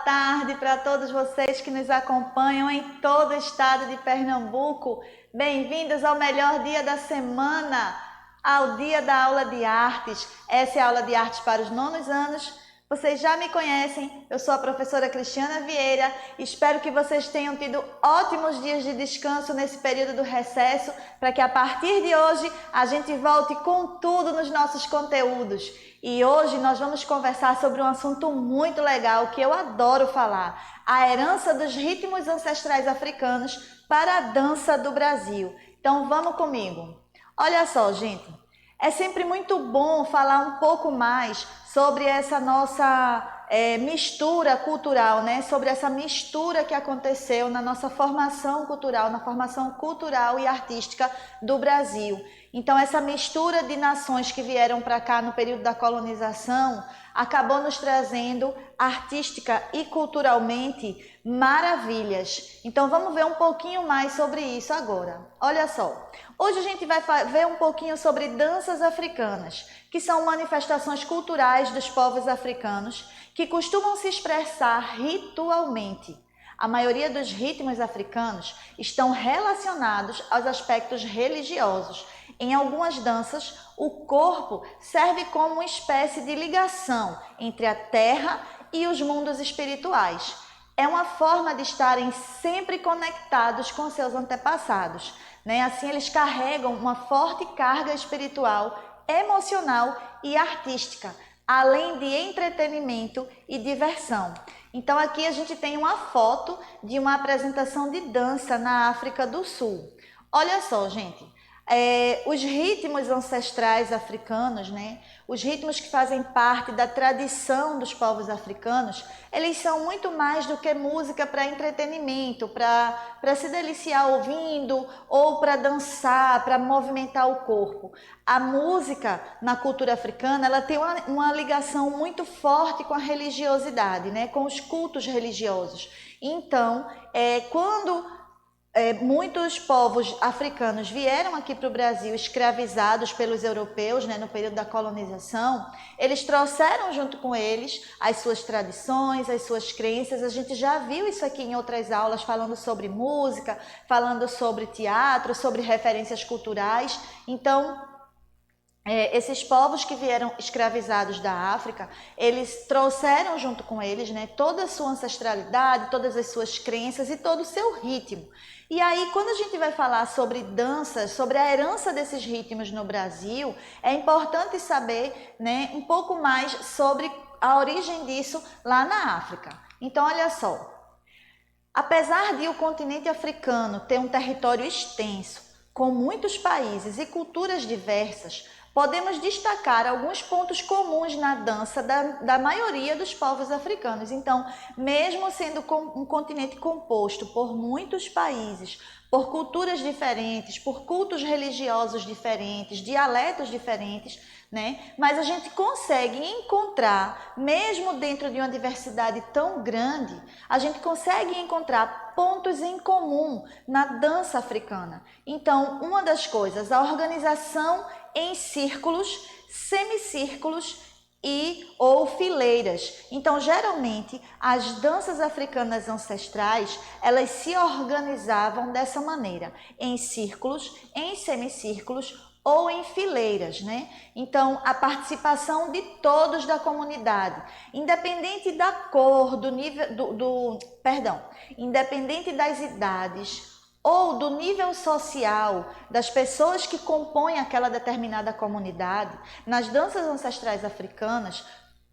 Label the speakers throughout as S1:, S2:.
S1: tarde para todos vocês que nos acompanham em todo o estado de Pernambuco. Bem-vindos ao melhor dia da semana, ao dia da aula de artes. Essa é a aula de artes para os nonos anos. Vocês já me conhecem, eu sou a professora Cristiana Vieira. Espero que vocês tenham tido ótimos dias de descanso nesse período do recesso, para que a partir de hoje a gente volte com tudo nos nossos conteúdos. E hoje nós vamos conversar sobre um assunto muito legal que eu adoro falar: a herança dos ritmos ancestrais africanos para a dança do Brasil. Então vamos comigo. Olha só, gente, é sempre muito bom falar um pouco mais sobre essa nossa mistura cultural, né? Sobre essa mistura que aconteceu na nossa formação cultural, na formação cultural e artística do Brasil. Então, essa mistura de nações que vieram para cá no período da colonização acabou nos trazendo artística e culturalmente maravilhas. Então, vamos ver um pouquinho mais sobre isso agora. Olha só, hoje a gente vai ver um pouquinho sobre danças africanas, que são manifestações culturais dos povos africanos que costumam se expressar ritualmente. A maioria dos ritmos africanos estão relacionados aos aspectos religiosos. Em algumas danças, o corpo serve como uma espécie de ligação entre a terra e os mundos espirituais. É uma forma de estarem sempre conectados com seus antepassados, né? Assim, eles carregam uma forte carga espiritual, emocional e artística, além de entretenimento e diversão. Então, aqui a gente tem uma foto de uma apresentação de dança na África do Sul. Olha só, gente. Os ritmos ancestrais africanos, né? Os ritmos que fazem parte da tradição dos povos africanos, eles são muito mais do que música para entretenimento, para se deliciar ouvindo ou para dançar, para movimentar o corpo. A música na cultura africana, ela tem uma ligação muito forte com a religiosidade, né? Com os cultos religiosos. Então, quando muitos povos africanos vieram aqui para o Brasil escravizados pelos europeus, né, no período da colonização, eles trouxeram junto com eles as suas tradições, as suas crenças. A gente já viu isso aqui em outras aulas, falando sobre música, falando sobre teatro, sobre referências culturais. Então, esses povos que vieram escravizados da África, eles trouxeram junto com eles, né, toda a sua ancestralidade, todas as suas crenças e todo o seu ritmo. E aí, quando a gente vai falar sobre danças, sobre a herança desses ritmos no Brasil, é importante saber, né, um pouco mais sobre a origem disso lá na África. Então, olha só, apesar de o continente africano ter um território extenso, com muitos países e culturas diversas, podemos destacar alguns pontos comuns na dança da maioria dos povos africanos. Então, mesmo sendo um continente composto por muitos países, por culturas diferentes, por cultos religiosos diferentes, dialetos diferentes, né? Mas a gente consegue encontrar, mesmo dentro de uma diversidade tão grande, a gente consegue encontrar pontos em comum na dança africana. Então, uma das coisas, a organização em círculos, semicírculos ou fileiras. Então, geralmente, as danças africanas ancestrais, elas se organizavam dessa maneira, em círculos, em semicírculos ou em fileiras, né? Então, a participação de todos da comunidade, independente da cor, do nível, independente das idades ou do nível social das pessoas que compõem aquela determinada comunidade, nas danças ancestrais africanas,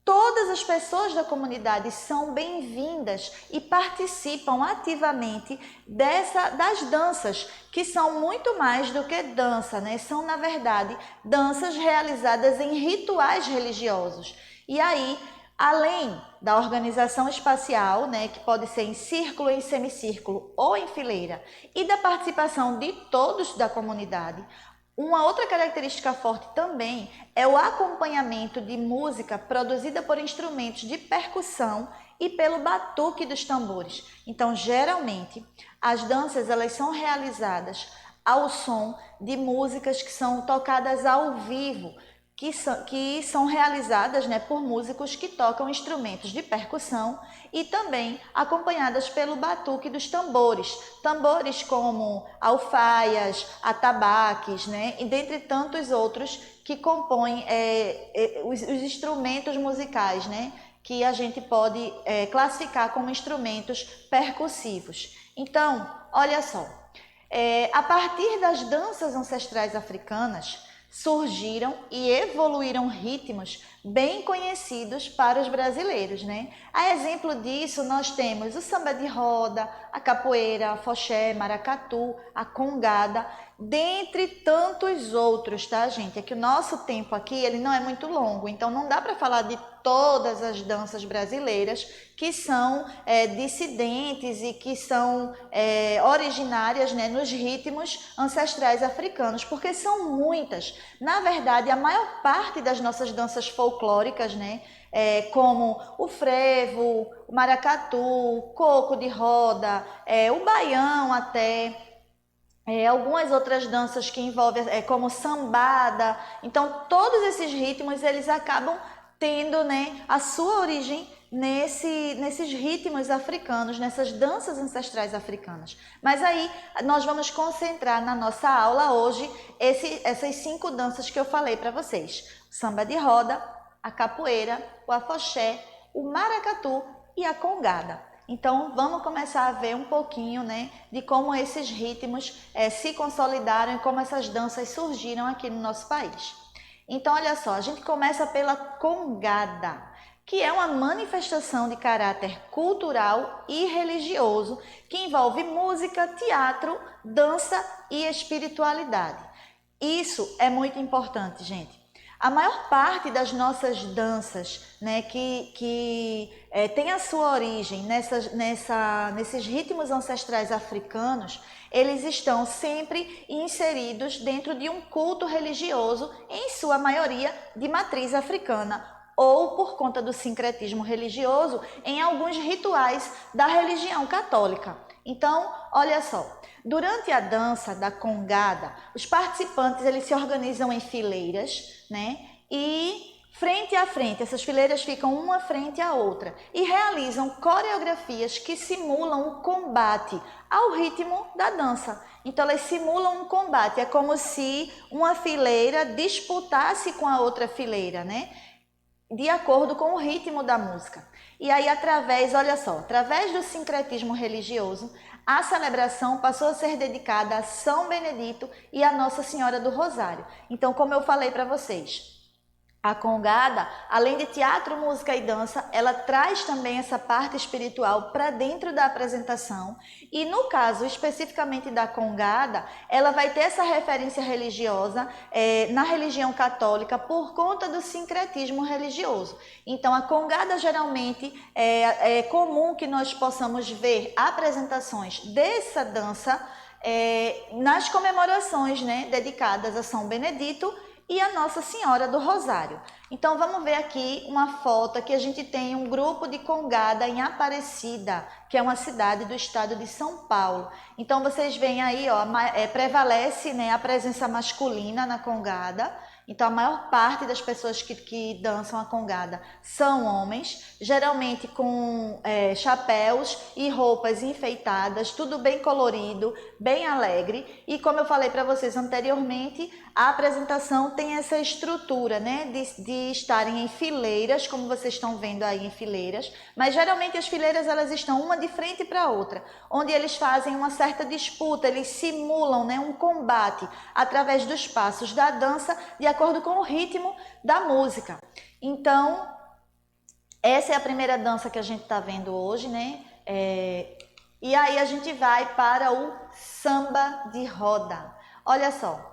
S1: todas as pessoas da comunidade são bem-vindas e participam ativamente das danças, que são muito mais do que dança, né? São, na verdade, danças realizadas em rituais religiosos. E aí, além da organização espacial, né, que pode ser em círculo, em semicírculo ou em fileira, e da participação de todos da comunidade, uma outra característica forte também é o acompanhamento de música produzida por instrumentos de percussão e pelo batuque dos tambores. Então, geralmente, as danças elas são realizadas ao som de músicas que são tocadas ao vivo, que são realizadas, né, por músicos que tocam instrumentos de percussão e também acompanhadas pelo batuque dos tambores. Tambores como alfaias, atabaques, né, e dentre tantos outros que compõem os instrumentos musicais, né, que a gente pode classificar como instrumentos percussivos. Então, olha só, a partir das danças ancestrais africanas, surgiram e evoluíram ritmos bem conhecidos para os brasileiros, né? A exemplo disso, nós temos o samba de roda, a capoeira, a foxé, maracatu, a congada, dentre tantos outros, tá, gente? É que o nosso tempo aqui, ele não é muito longo, então não dá para falar de todas as danças brasileiras que são dissidentes e que são originárias, né, nos ritmos ancestrais africanos, porque são muitas. Na verdade, a maior parte das nossas danças folclóricas, né, como o frevo, o maracatu, o coco de roda, o baião até, algumas outras danças que envolvem, como sambada. Então, todos esses ritmos, eles acabam tendo, né, a sua origem nesses ritmos africanos, nessas danças ancestrais africanas. Mas aí nós vamos concentrar na nossa aula hoje essas 5 danças que eu falei para vocês: o samba de roda, a capoeira, o afoxé, o maracatu e a congada. Então vamos começar a ver um pouquinho, né, de como esses ritmos se consolidaram e como essas danças surgiram aqui no nosso país. Então olha só, a gente começa pela congada, que é uma manifestação de caráter cultural e religioso que envolve música, teatro, dança e espiritualidade. Isso é muito importante, gente. A maior parte das nossas danças, né, que tem a sua origem nesses ritmos ancestrais africanos, eles estão sempre inseridos dentro de um culto religioso, em sua maioria de matriz africana, ou por conta do sincretismo religioso em alguns rituais da religião católica. Então, olha só, durante a dança da congada, os participantes eles se organizam em fileiras, né? E frente a frente, essas fileiras ficam uma frente à outra e realizam coreografias que simulam o combate ao ritmo da dança. Então elas simulam um combate, é como se uma fileira disputasse com a outra fileira, né? De acordo com o ritmo da música. E aí olha só, através do sincretismo religioso, a celebração passou a ser dedicada a São Benedito e a Nossa Senhora do Rosário. Então, como eu falei para vocês, a congada, além de teatro, música e dança, ela traz também essa parte espiritual para dentro da apresentação. E no caso especificamente da congada, ela vai ter essa referência religiosa na religião católica por conta do sincretismo religioso. Então a congada geralmente é comum que nós possamos ver apresentações dessa dança nas comemorações, né, dedicadas a São Benedito e a Nossa Senhora do Rosário. Então vamos ver aqui uma foto que a gente tem um grupo de congada em Aparecida, que é uma cidade do estado de São Paulo. Então vocês veem aí, ó, prevalece, né, a presença masculina na congada. Então a maior parte das pessoas que dançam a congada são homens, geralmente com chapéus e roupas enfeitadas, tudo bem colorido, bem alegre. E como eu falei para vocês anteriormente, a apresentação tem essa estrutura, né, de estarem em fileiras, como vocês estão vendo aí em fileiras, mas geralmente as fileiras elas estão uma de frente para a outra, onde eles fazem uma certa disputa, eles simulam, né, um combate através dos passos da dança, de acordo com o ritmo da música. Então, essa é a primeira dança que a gente está vendo hoje, né? E aí a gente vai para o samba de roda. Olha só.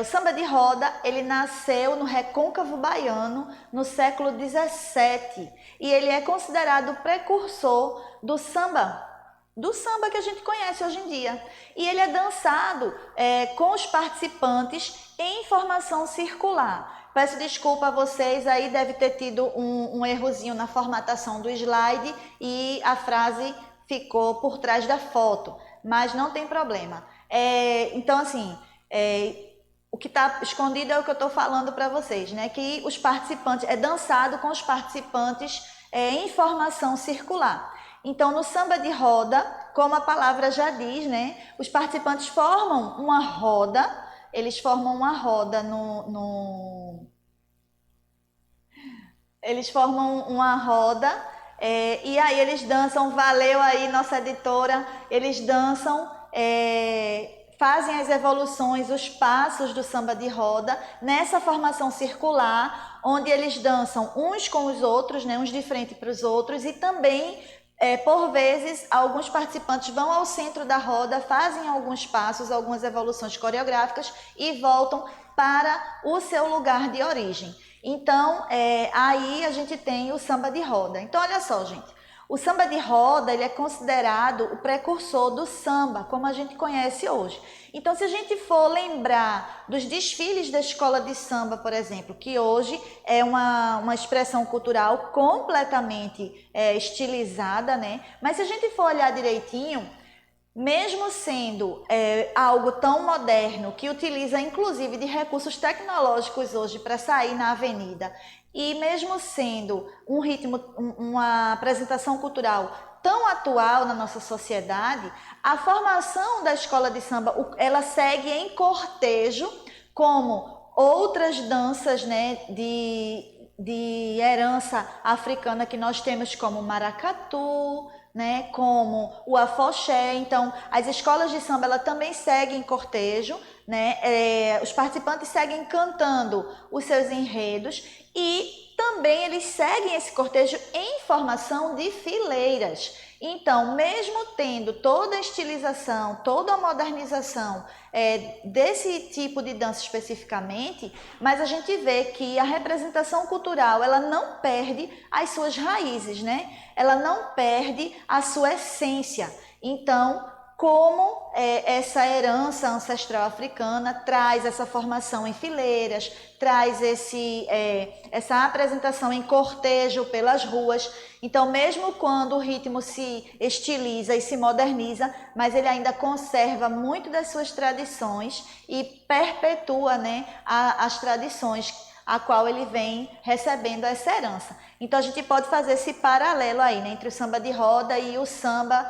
S1: O samba de roda, ele nasceu no recôncavo baiano no século XVII e ele é considerado o precursor do samba que a gente conhece hoje em dia. E ele é dançado com os participantes em formação circular. Peço desculpa a vocês, aí deve ter tido um errozinho na formatação do slide e a frase ficou por trás da foto, mas não tem problema. Então, assim... o que está escondido é o que eu estou falando para vocês, né? Que os participantes, é dançado com os participantes em formação circular. Então, no samba de roda, como a palavra já diz, né? Os participantes formam uma roda, eles formam uma roda Eles formam uma roda e aí eles dançam, valeu aí nossa editora, eles dançam, fazem as evoluções, os passos do samba de roda nessa formação circular, onde eles dançam uns com os outros, né, uns de frente para os outros, e também, por vezes, alguns participantes vão ao centro da roda, fazem alguns passos, algumas evoluções coreográficas e voltam para o seu lugar de origem. Então, aí a gente tem o samba de roda. Então, olha só, gente. O samba de roda, ele é considerado o precursor do samba, como a gente conhece hoje. Então, se a gente for lembrar dos desfiles da escola de samba, por exemplo, que hoje é uma expressão cultural completamente estilizada, né? Mas se a gente for olhar direitinho, mesmo sendo algo tão moderno, que utiliza inclusive de recursos tecnológicos hoje para sair na avenida, e mesmo sendo um ritmo, uma apresentação cultural tão atual na nossa sociedade, a formação da escola de samba, ela segue em cortejo, como outras danças, né, de herança africana que nós temos, como o maracatu, né, como o afoxé. Então, as escolas de samba ela também seguem cortejo, né? Os participantes seguem cantando os seus enredos e também eles seguem esse cortejo em formação de fileiras. Então, mesmo tendo toda a estilização, toda a modernização desse tipo de dança especificamente, mas a gente vê que a representação cultural ela não perde as suas raízes, né? Ela não perde a sua essência. Então, como essa herança ancestral africana traz essa formação em fileiras, traz essa apresentação em cortejo pelas ruas. Então, mesmo quando o ritmo se estiliza e se moderniza, mas ele ainda conserva muito das suas tradições e perpetua, né, as tradições a qual ele vem recebendo essa herança. Então, a gente pode fazer esse paralelo aí, né, entre o samba de roda e o samba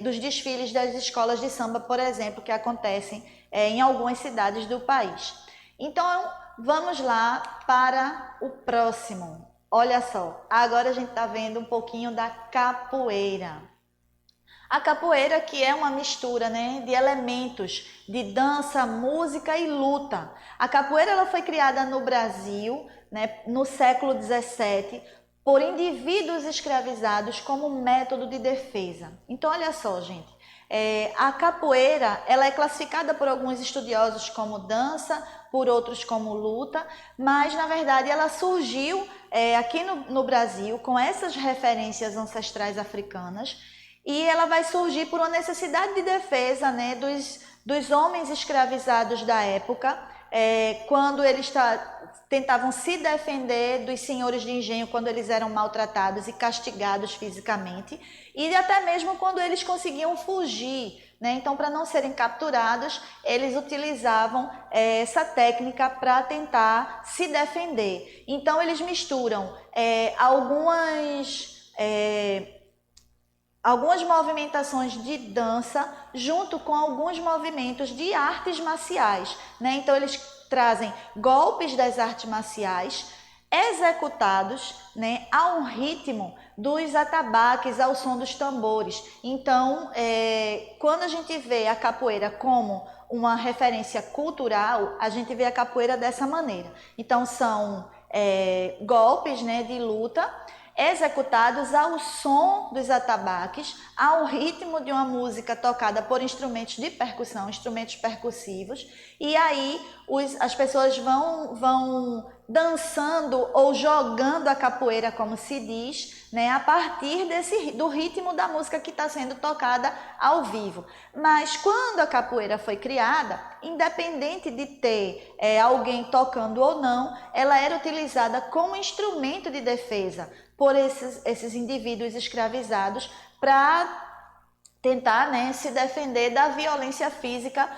S1: dos desfiles das escolas de samba, por exemplo, que acontecem em algumas cidades do país. Então, vamos lá para o próximo. Olha só, agora a gente está vendo um pouquinho da capoeira. A capoeira que é uma mistura, né, de elementos de dança, música e luta. A capoeira ela foi criada no Brasil, né, no século XVII, por indivíduos escravizados como método de defesa. Então, olha só, gente, a capoeira ela é classificada por alguns estudiosos como dança, por outros como luta, mas na verdade ela surgiu aqui no Brasil com essas referências ancestrais africanas. E ela vai surgir por uma necessidade de defesa, né, dos homens escravizados da época, quando eles tentavam se defender dos senhores de engenho, quando eles eram maltratados e castigados fisicamente, e até mesmo quando eles conseguiam fugir, né? Então, para não serem capturados, eles utilizavam essa técnica para tentar se defender. Então, eles misturam algumas movimentações de dança junto com alguns movimentos de artes marciais, né? Então eles trazem golpes das artes marciais executados, né, a um ritmo dos atabaques, ao som dos tambores. Então, quando a gente vê a capoeira como uma referência cultural, a gente vê a capoeira dessa maneira. Então são golpes, né, de luta executados ao som dos atabaques, ao ritmo de uma música tocada por instrumentos de percussão, instrumentos percussivos, e aí as pessoas vão dançando ou jogando a capoeira, como se diz, né, a partir do ritmo da música que está sendo tocada ao vivo. Mas quando a capoeira foi criada, independente de ter alguém tocando ou não, ela era utilizada como instrumento de defesa por esses indivíduos escravizados para tentar, né, se defender da violência física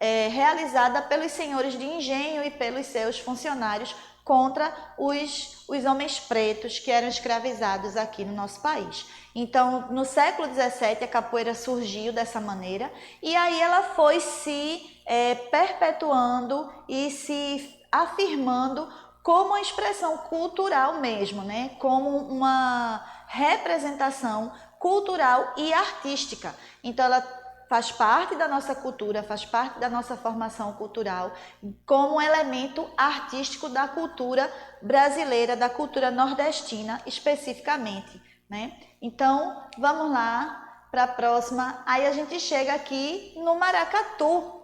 S1: realizada pelos senhores de engenho e pelos seus funcionários contra os homens pretos que eram escravizados aqui no nosso país. Então, no século XVII, a capoeira surgiu dessa maneira e aí ela foi se perpetuando e se afirmando como uma expressão cultural mesmo, né? Como uma representação cultural e artística. Então, ela faz parte da nossa cultura, faz parte da nossa formação cultural, como um elemento artístico da cultura brasileira, da cultura nordestina especificamente, né? Então, vamos lá para a próxima. Aí a gente chega aqui no maracatu,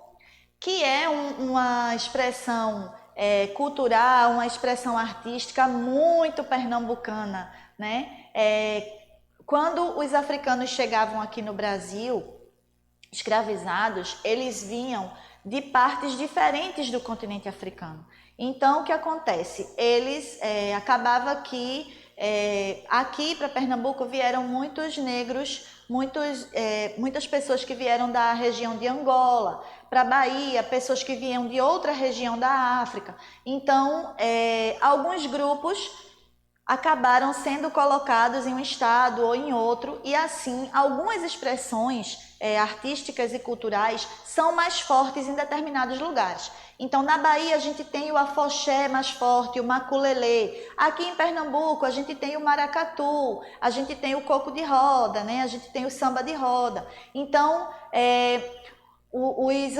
S1: que é uma expressão cultural, uma expressão artística muito pernambucana, né? Quando os africanos chegavam aqui no Brasil, escravizados, eles vinham de partes diferentes do continente africano. Então, o que acontece? Eles acabava que aqui para Pernambuco vieram muitos negros, muitas pessoas que vieram da região de Angola, para Bahia, pessoas que vinham de outra região da África. Então, alguns grupos acabaram sendo colocados em um estado ou em outro, e assim algumas expressões artísticas e culturais são mais fortes em determinados lugares. Então, na Bahia a gente tem o afoxé mais forte, o maculelê. Aqui em Pernambuco a gente tem o maracatu, a gente tem o coco de roda, né? A gente tem o samba de roda. Então, os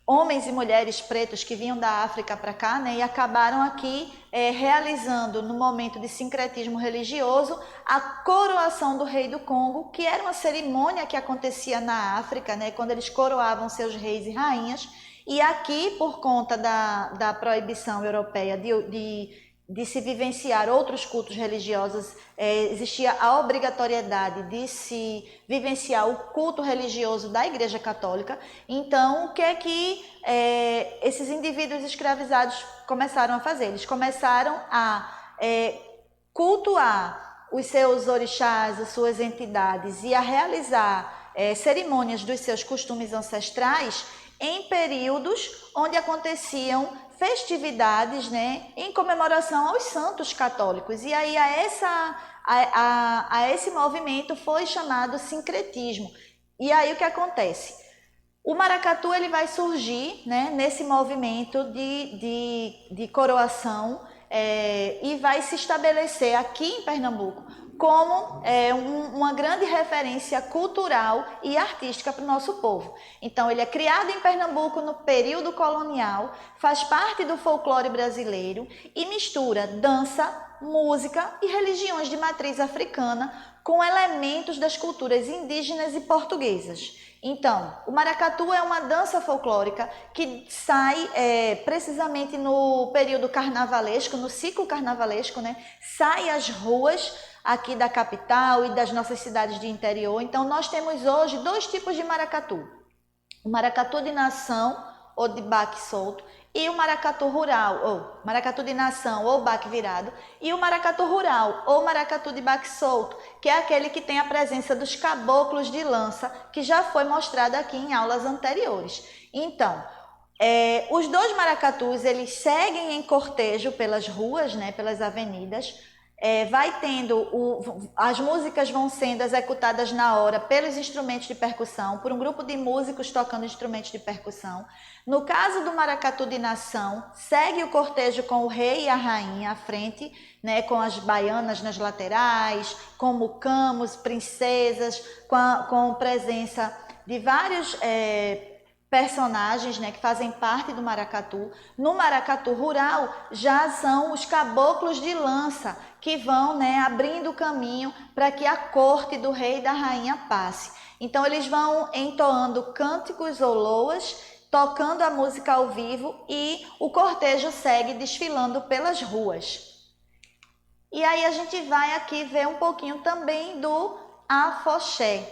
S1: homens e mulheres pretos que vinham da África para cá, né, e acabaram aqui realizando, no momento de sincretismo religioso, a coroação do rei do Congo, que era uma cerimônia que acontecia na África, né, quando eles coroavam seus reis e rainhas. E aqui, por conta da proibição europeia de se vivenciar outros cultos religiosos, existia a obrigatoriedade de se vivenciar o culto religioso da Igreja Católica. Então, o que é que esses indivíduos escravizados começaram a fazer? Eles começaram a cultuar os seus orixás, as suas entidades, e a realizar cerimônias dos seus costumes ancestrais em períodos onde aconteciam festividades, né, em comemoração aos santos católicos. E aí a esse movimento foi chamado sincretismo. E aí o que acontece? O maracatu ele vai surgir, né, nesse movimento de coroação e vai se estabelecer aqui em Pernambuco como uma grande referência cultural e artística para o nosso povo. Então, ele é criado em Pernambuco no período colonial, faz parte do folclore brasileiro e mistura dança, música e religiões de matriz africana com elementos das culturas indígenas e portuguesas. Então, o maracatu é uma dança folclórica que sai precisamente no período carnavalesco, no ciclo carnavalesco, né? Sai às ruas aqui da capital e das nossas cidades de interior. Então, nós temos hoje dois tipos de maracatu. O maracatu de nação, ou de baque solto, e o maracatu rural, ou maracatu de nação, ou baque virado, e o maracatu rural, ou maracatu de baque solto, que é aquele que tem a presença dos caboclos de lança, que já foi mostrado aqui em aulas anteriores. Então, os dois maracatus, eles seguem em cortejo pelas ruas, né, pelas avenidas. Vai tendo, as músicas vão sendo executadas na hora pelos instrumentos de percussão, por um grupo de músicos tocando instrumentos de percussão. No caso do maracatu de nação, segue o cortejo com o rei e a rainha à frente, né, com as baianas nas laterais, com mucamos, princesas, com presença de vários personagens, né, que fazem parte do maracatu. No maracatu rural já são os caboclos de lança que vão, né, abrindo o caminho para que a corte do rei e da rainha passe. Então eles vão entoando cânticos ou loas, tocando a música ao vivo, e o cortejo segue desfilando pelas ruas. E aí a gente vai aqui ver um pouquinho também do afoxé,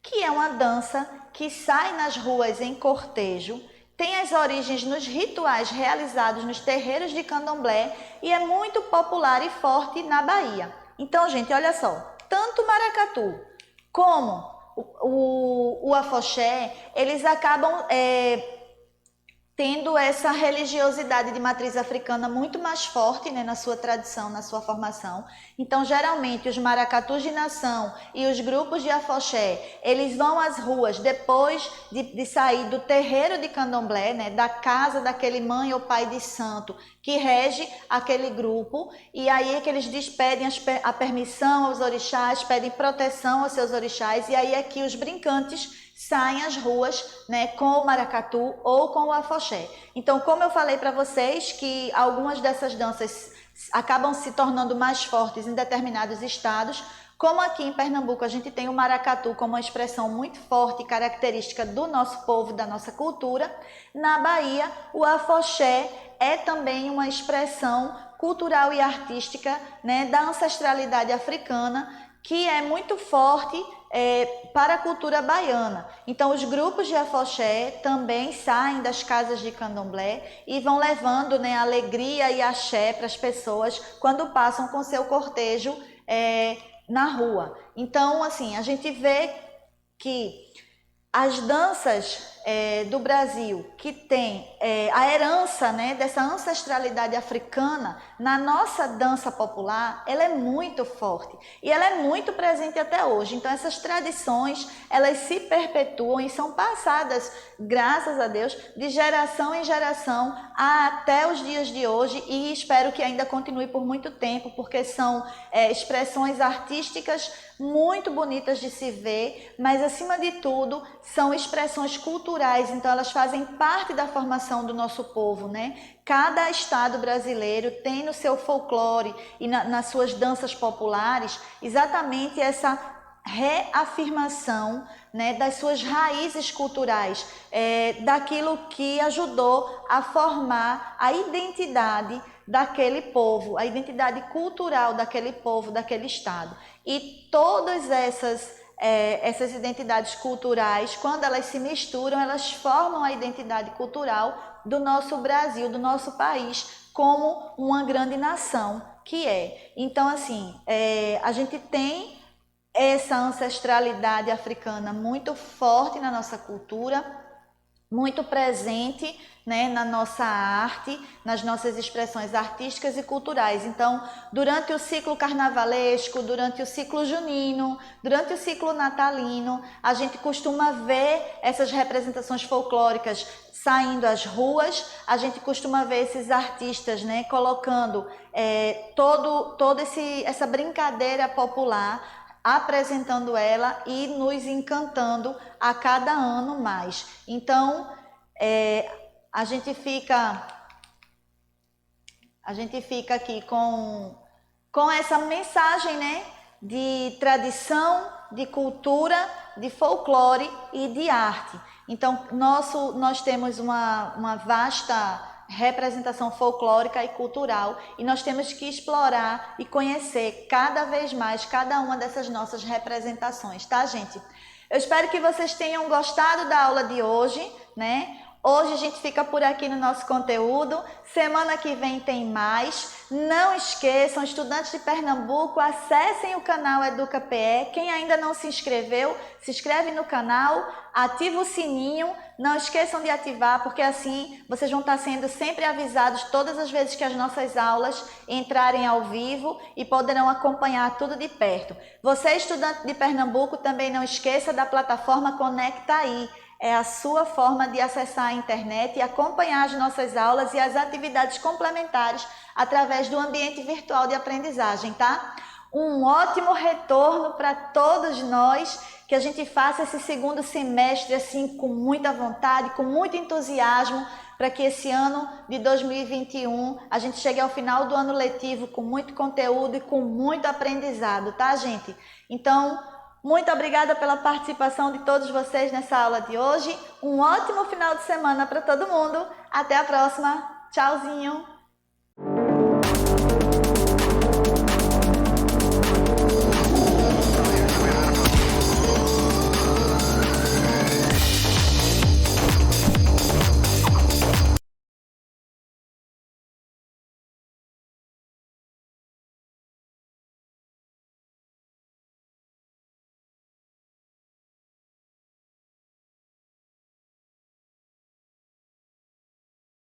S1: que é uma dança que sai nas ruas em cortejo, tem as origens nos rituais realizados nos terreiros de candomblé e é muito popular e forte na Bahia. Então, gente, olha só, tanto o maracatu como o afoxé, eles acabam tendo essa religiosidade de matriz africana muito mais forte, né, na sua tradição, na sua formação. Então, geralmente, os maracatus de nação e os grupos de afoxé, eles vão às ruas depois de sair do terreiro de candomblé, né, da casa daquele mãe ou pai de santo que rege aquele grupo, e aí é que eles despedem a permissão aos orixás, pedem proteção aos seus orixás, e aí é que os brincantes saem às ruas, né, com o maracatu ou com o afoxé. Então, como eu falei para vocês que algumas dessas danças acabam se tornando mais fortes em determinados estados, como aqui em Pernambuco a gente tem o maracatu como uma expressão muito forte e característica do nosso povo, da nossa cultura, na Bahia o afoxé é também uma expressão cultural e artística, né, da ancestralidade africana, que é muito forte para a cultura baiana. Então, os grupos de afoxé também saem das casas de candomblé e vão levando, né, alegria e axé para as pessoas quando passam com seu cortejo na rua. Então, assim, a gente vê que as danças do Brasil, que tem a herança, né, dessa ancestralidade africana, na nossa dança popular, ela é muito forte e ela é muito presente até hoje. Então, essas tradições, elas se perpetuam e são passadas, graças a Deus, de geração em geração até os dias de hoje, e espero que ainda continue por muito tempo, porque são expressões artísticas muito bonitas de se ver, mas acima de tudo são expressões culturais, então elas fazem parte da formação do nosso povo, né? Cada estado brasileiro tem no seu folclore e nas suas danças populares exatamente essa reafirmação, né, das suas raízes culturais, daquilo que ajudou a formar a identidade daquele povo, a identidade cultural daquele povo, daquele estado. E todas essas identidades culturais, quando elas se misturam, elas formam a identidade cultural do nosso Brasil, do nosso país, como uma grande nação que é. Então, assim, a gente tem essa ancestralidade africana muito forte na nossa cultura, muito presente, né, na nossa arte, nas nossas expressões artísticas e culturais. Então, durante o ciclo carnavalesco, durante o ciclo junino, durante o ciclo natalino, a gente costuma ver essas representações folclóricas saindo às ruas, a gente costuma ver esses artistas, né, colocando toda essa brincadeira popular, apresentando ela e nos encantando a cada ano mais. Então, a gente fica aqui com essa mensagem, né, de tradição, de cultura, de folclore e de arte. Então, nós temos uma vasta representação folclórica e cultural, e nós temos que explorar e conhecer cada vez mais cada uma dessas nossas representações, tá, gente? Eu espero que vocês tenham gostado da aula de hoje, né? Hoje a gente fica por aqui no nosso conteúdo. Semana que vem tem mais. Não esqueçam, estudantes de Pernambuco, acessem o canal EducaPE. Quem ainda não se inscreveu, se inscreve no canal, ativa o sininho. Não esqueçam de ativar, porque assim vocês vão estar sendo sempre avisados todas as vezes que as nossas aulas entrarem ao vivo e poderão acompanhar tudo de perto. Você, estudante de Pernambuco, também não esqueça da plataforma Conecta Aí. É a sua forma de acessar a internet e acompanhar as nossas aulas e as atividades complementares através do ambiente virtual de aprendizagem, tá? Um ótimo retorno para todos nós, que a gente faça esse segundo semestre assim com muita vontade, com muito entusiasmo, para que esse ano de 2021 a gente chegue ao final do ano letivo com muito conteúdo e com muito aprendizado, tá, gente? Então, muito obrigada pela participação de todos vocês nessa aula de hoje. Um ótimo final de semana para todo mundo. Até a próxima. Tchauzinho.